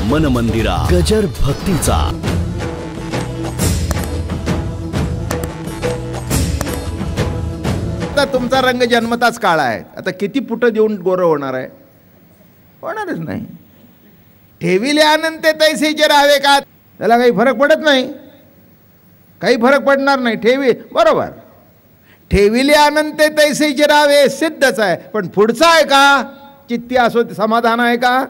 मन मंदिरा गजर भक्तीचा. आता तुमचा रंग जन्मताच काळा आहे. आता किती फुटं देऊन गोरं होणार आहे? होणारच नाही. ठेविले अनंत तैसेचे राहावे का? त्याला काही फरक पडत नाही. काही फरक पडणार नाही. ठेवी बरोबर, ठेविले अनंत तैसेचे राहावे सिद्धच आहे. पण पुढचा आहे का? चित्ती असो समाधान आहे का?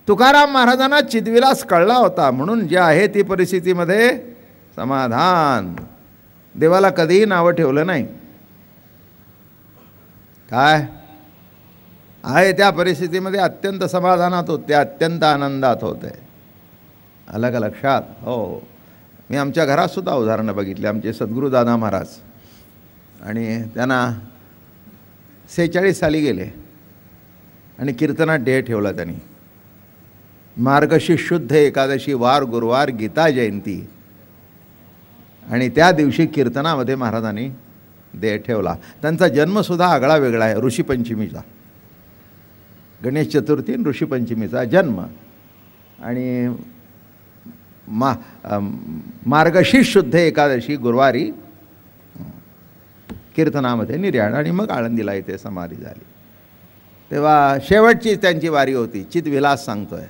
तुकाराम महाराजांना चिदविलास कळला होता, म्हणून जे आहे ती परिस्थितीमध्ये समाधान. देवाला कधीही नावं ठेवलं नाही. काय आहे त्या परिस्थितीमध्ये अत्यंत समाधानात होते, अत्यंत आनंदात होते. आलं का लक्षात? हो. मी आमच्या घरात सुद्धा उदाहरणं बघितली. आमचे सद्गुरू दादा महाराज, आणि त्यांना 46 साली गेले आणि कीर्तनात ध्येय ठेवला त्यांनी. मार्गशीर्ष शुद्ध एकादशी वार गुरुवार गीता जयंती, आणि त्या दिवशी कीर्तनामध्ये महाराजांनी ध्येय ठेवला. त्यांचा जन्मसुद्धा आगळा वेगळा आहे. ऋषीपंचमीचा, गणेश चतुर्थी ऋषीपंचमीचा जन्म, आणि मार्गशीर्ष शुद्ध एकादशी गुरुवारी कीर्तनामध्ये निर्याण, आणि मग आळंदीला इथे समाधी झाली. तेव्हा शेवटची त्यांची वारी होती. चिदविलास सांगतोय,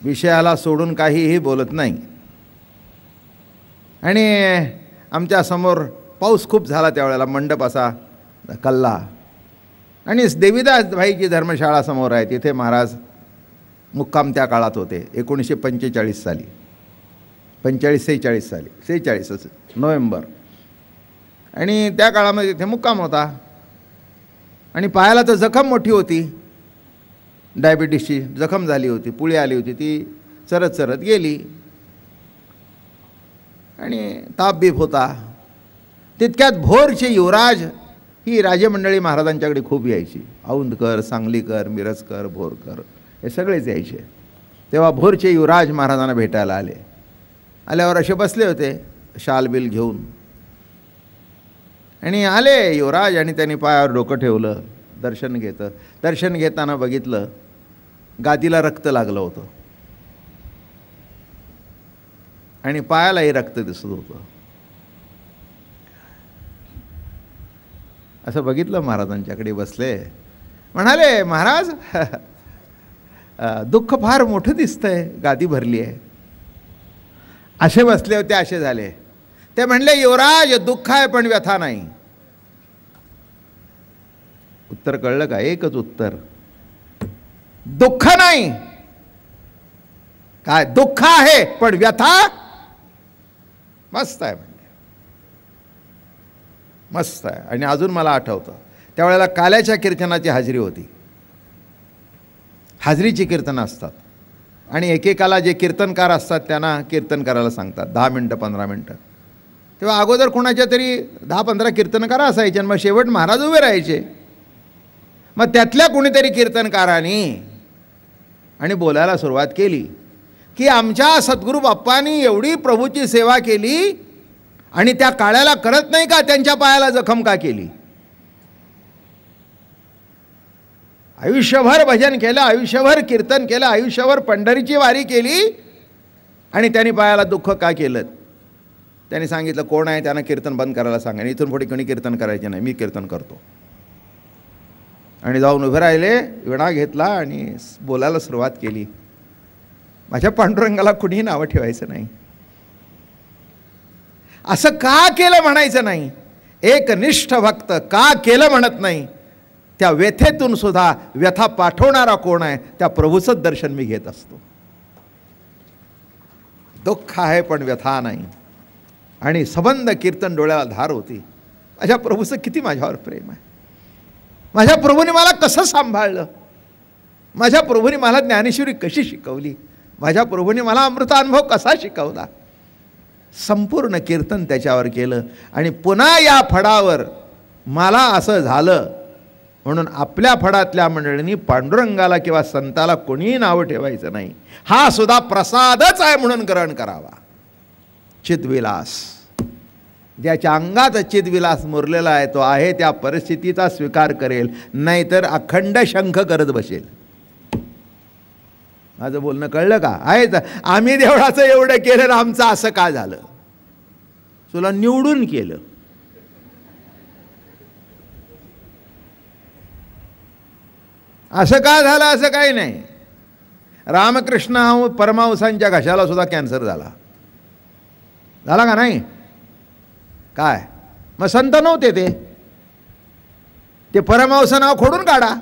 विषयाला सोडून काहीही बोलत नाही. आणि आमच्यासमोर पाऊस खूप झाला त्यावेळेला, मंडप असा कल्ला, आणि देवीदास भाईची धर्मशाळा समोर आहे. तिथे महाराज मुक्काम त्या काळात होते. 1945 साली, 45-46 साली, 46 नोव्हेंबर. आणि त्या काळामध्ये तिथे मुक्काम होता. आणि पायाला तर जखम मोठी होती, डायबिटीसची जखम झाली होती, पुळी आली होती. ती चरत चरत गेली, आणि ताप बीप होता. तितक्यात भोरचे युवराज ही राजमंडळी महाराजांच्याकडे खूप यायची. औंधकर, सांगलीकर, मिरजकर, भोरकर हे सगळेच यायचे. तेव्हा भोरचे युवराज महाराजांना भेटायला आले. आल्यावर असे बसले होते शाल बिल घेऊन, आणि आले युवराज, आणि त्यांनी पायावर डोकं ठेवलं. दर्शन घेताना बघितलं गादीला रक्त लागलं होतं, आणि पायालाही रक्त दिसत होतं. असं बघितलं, महाराजांच्याकडे बसले. म्हणाले, महाराज दुःख फार मोठं दिसतंय, गादी भरली आहे. असे बसले होते, असे झाले. ते म्हणले, युवराज दुःख आहे पण व्यथा नाही. उत्तर कळलं का? एकच उत्तर, दुःख नाही. काय? दुःख आहे पण व्यथा मस्त आहे. म्हणजे मस्त आहे. आणि अजून मला आठवतं त्यावेळेला काल्याच्या कीर्तनाची हाजरी होती. हाजरीची कीर्तनं असतात, आणि एकेकाला जे कीर्तनकार असतात त्यांना कीर्तन करायला सांगतात 10 मिनटं 15 मिनटं. तेव्हा अगोदर कोणाच्या तरी 10-15 कीर्तनकार असायचे, आणि मग शेवट महाराज उभे राहायचे. मग त्यातल्या कोणीतरी कीर्तनकारांनी आणि बोलायला सुरुवात केली की आमच्या सद्गुरू बाप्पांनी एवढी प्रभूची सेवा केली, आणि त्या काळ्याला करत नाही का? त्यांच्या पायाला जखम का केली? आयुष्यभर भजन केलं, आयुष्यभर कीर्तन केलं, आयुष्यभर पंढरीची वारी केली, आणि त्यांनी पायाला दुःख का केलं? त्यांनी सांगितलं, कोण आहे त्यांना कीर्तन बंद करायला सांगा, इथून पुढे कोणी कीर्तन करायचे नाही, मी कीर्तन करतो. आणि जाऊन उभे राहिले, विणा घेतला आणि बोलायला सुरुवात केली, माझ्या पांडुरंगाला कुणीही नावं ठेवायचं नाही. असं का केलं म्हणायचं नाही. एकनिष्ठ भक्त का केलं म्हणत नाही. त्या व्यथेतून सुद्धा व्यथा पाठवणारा कोण आहे? त्या प्रभूचं दर्शन मी घेत असतो. दुःख आहे पण व्यथा नाही. आणि सबंध कीर्तन डोळ्याला धार होती. माझ्या प्रभूचं किती माझ्यावर प्रेम आहे. माझ्या प्रभूने मला कसं सांभाळलं. माझ्या प्रभूने मला ज्ञानेश्वरी कशी शिकवली. माझ्या प्रभूने मला अमृतानुभव कसा शिकवला. संपूर्ण कीर्तन त्याच्यावर केलं. आणि पुन्हा या फडावर मला असं झालं म्हणून आपल्या फडातल्या मंडळींनी पांडुरंगाला किंवा संताला कोणीही नावं ठेवायचं नाही. हा सुद्धा प्रसादच आहे म्हणून ग्रहण करावा. चिदविलास, ज्याच्या अंगात चिदविलास मुरलेला आहे तो आहे त्या परिस्थितीचा स्वीकार करेल, नाहीतर अखंड शंख करत बसेल. माझं बोलणं कळलं का? आहे तर आम्ही देवळाचं एवढं केलं ना, आमचं असं का झालं? तुला निवडून केलं. असं का झालं असं काही नाही. रामकृष्ण परमहंसांच्या घशाला सुद्धा कॅन्सर झाला का नाही? काय मग संत नव्हते ते परमहंस नाव खोडून काढा.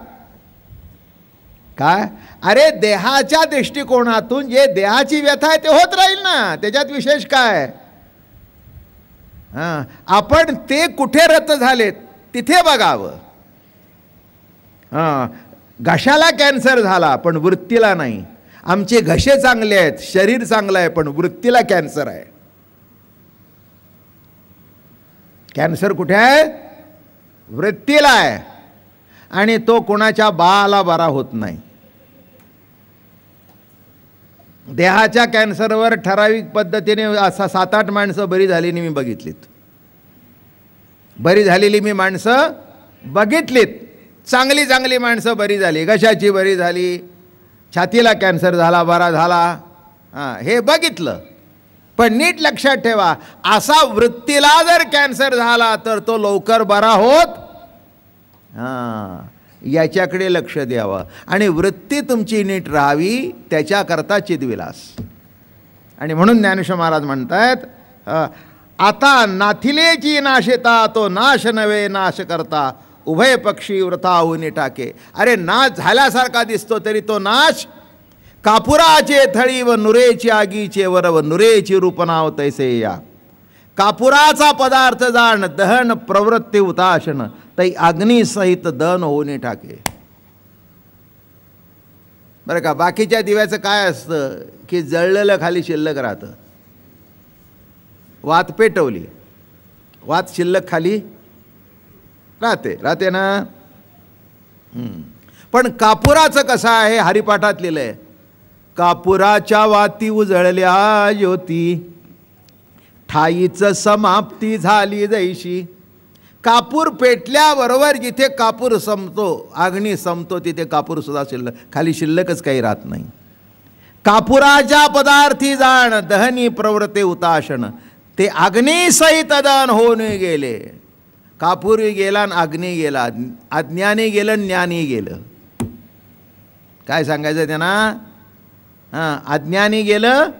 काय अरे देहाच्या दृष्टिकोनातून जे देहाची व्यथा आहे ते होत राहील ना, त्याच्यात विशेष काय? हां, आपण ते कुठे रत झालेत तिथे बघावं. हां, घशाला कॅन्सर झाला पण वृत्तीला नाही. आमचे घसे चांगले आहेत, शरीर चांगलं आहे, पण वृत्तीला कॅन्सर आहे. कॅन्सर कुठे आहे? वृत्तीला आहे. आणि तो कोणाच्या बाळाला बरा होत नाही. देहाच्या कॅन्सरवर ठराविक पद्धतीने असा 7-8 माणसं बरी झालेली मी बघितलीत. बरी झालेली मी माणसं बघितलीत. चांगली माणसं बरी झाली. घशाची बरी झाली, छातीला कॅन्सर झाला बरा झाला, हे बघितलं. पण नीट लक्षात ठेवा, असा वृत्तीला जर कॅन्सर झाला तर तो लवकर बरा होत. याच्याकडे लक्ष द्यावं. आणि वृत्ती तुमची नीट राहावी त्याच्याकरता चिदविलास. आणि म्हणून ज्ञानेश्वर महाराज म्हणतायत, आता नाथिलेची नाशेता तो नाश नव्हे नाश करता, उभय पक्षी व्रता होऊन टाके. अरे नाश झाल्यासारखा दिसतो तरी तो नाश कापुराचे थळी व नुरेची आगीचे वर व नुरेची रूपनाव तैसे या. कापुराचा पदार्थ जाण दहन प्रवृत्ती उताशन, तै अग्निसहित दहन होऊन टाके. बरं का, बाकीच्या दिव्याचं काय असतं की जळलेलं खाली शिल्लक राहतं. वात पेटवली, वात शिल्लक खाली राहते ना. पण कापुराचं कसं आहे? हरिपाठात लिहिलं आहे, कापुराच्या वाती उजळल्या ज्योती, ठाईच समाप्ती झाली जैशी. कापूर पेटल्याबरोबर जिथे कापूर संपतो, अग्नी संपतो, तिथे कापूर सुद्धा शिल्लक खाली शिल्लकच काही राहत नाही. कापुराच्या पदार्थी जाण दहनी प्रवृत्ते उताशन, ते अग्निसहित दहन होऊन गेले. कापूर गेला आणि अग्नी गेला, अज्ञानी गेलं ज्ञानी गेलं. काय सांगायचं त्यांना? अज्ञानी गेलं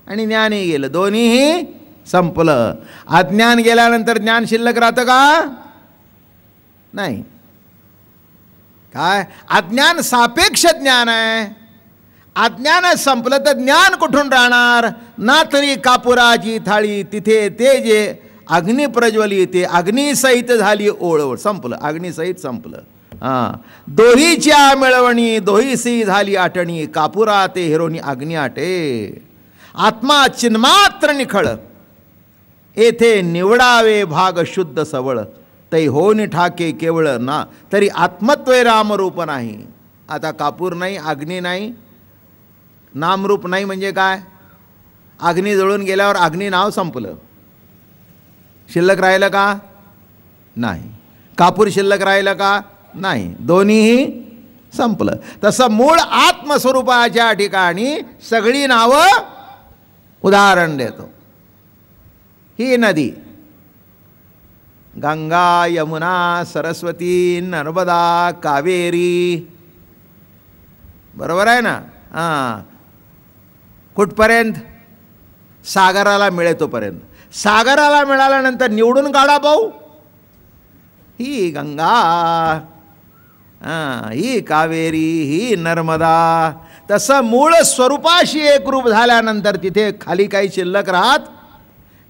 आणि ज्ञानी गेलं, दोन्हीही संपलं. अज्ञान गेल्यानंतर ज्ञान शिल्लक राहतं का? नाही. काय अज्ञान सापेक्ष ज्ञान आहे. अज्ञान संपलं तर ज्ञान कुठून राहणार ना? तरी कापुराची थाळी तिथे ते जे अग्नी प्रज्वली ते अग्निसहित झाली ओळवळ, संपलं, अग्निसहित संपलं. दोहीच्या मिळवणी दोहीसी झाली आटणी, कापुरा ते हिरोनी अग्नी आटे. आत्मा चिन्मात्र निखळ, येथे निवडावे भाग शुद्ध सवळ, तै होऊन ठाके केवळ ना. तरी आत्मत्वे रामरूप नाही. आता कापूर नाही, अग्नी नाही, नामरूप नाही म्हणजे काय? अग्नी जळून गेल्यावर अग्नी नाव संपलं, शिल्लक राहिलं का? नाही. कापूर शिल्लक राहिलं का? नाही. दोन्हीही संपलं. तसं मूळ आत्मस्वरूपाच्या ठिकाणी सगळी नावं उदाहरण देतो. ही नदी गंगा, यमुना, सरस्वती, नर्मदा, कावेरी, बरोबर आहे ना? कुठपर्यंत? सागराला मिळे तोपर्यंत. सागराला मिळाल्यानंतर निवडून काढा भाऊ, ही गंगा, ही कावेरी, ही नर्मदा. तसं मूळ स्वरूपाशी एकरूप झाल्यानंतर तिथे खाली काही शिल्लक राहत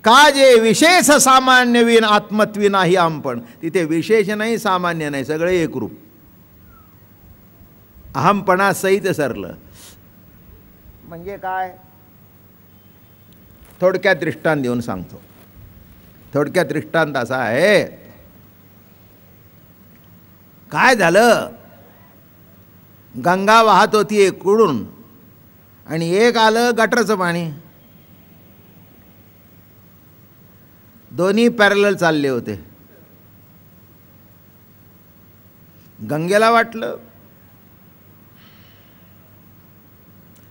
का? जे विशेष सामान्यवीन आत्मत्वी नाही आमपण, तिथे विशेष नाही सामान्य नाही, सगळे एकरूप. अहमपणा सहित सरलं. म्हणजे काय? थोडक्यात दृष्टांत देऊन सांगतो. थोडक्यात दृष्टांत असा आहे, काय झालं, गंगा वाहत होती एकडून आणि एक आलं गटरचं पाणी. दोन्ही पॅरलल चालले होते. गंगेला वाटलं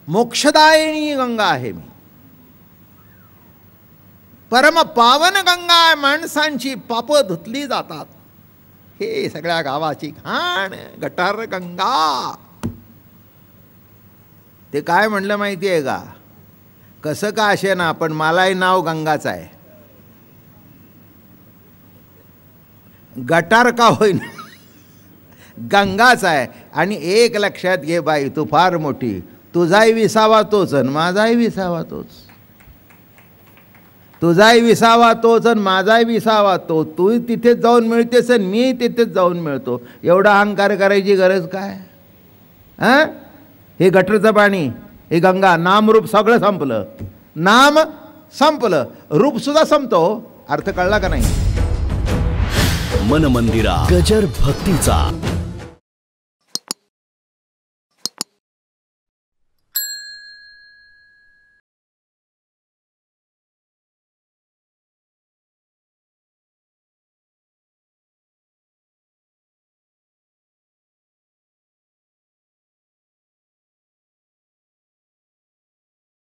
मोक्षदायिनी गंगा आहे मी. परम पावन गंगा आहे, माणसांची पापं धुतली जातात. हे सगळ्या गावाची घाण गटार गंगा. ते काय म्हणलं माहिती आहे का? कसं का असे ना, पण मलाही नाव गंगाच आहे. गटार का होईना गंगाच आहे. आणि एक लक्षात घे बाई, तू फार मोठी, तुझाही विसावा तोच आणि माझाही विसावा तोच. तुझाही विसावा तोच आणि माझाही विसावा तो. तू तिथेच जाऊन मिळतेस आणि मी तिथेच जाऊन मिळतो. एवढा अहंकार करायची गरज काय? हां, हे गटरचं पाणी, हे गंगा, नामरूप सगळं संपलं. नाम संपलं, रूपसुद्धा संपतो. अर्थ कळला का नाही? मन मंदिरा गजर भक्तीचा.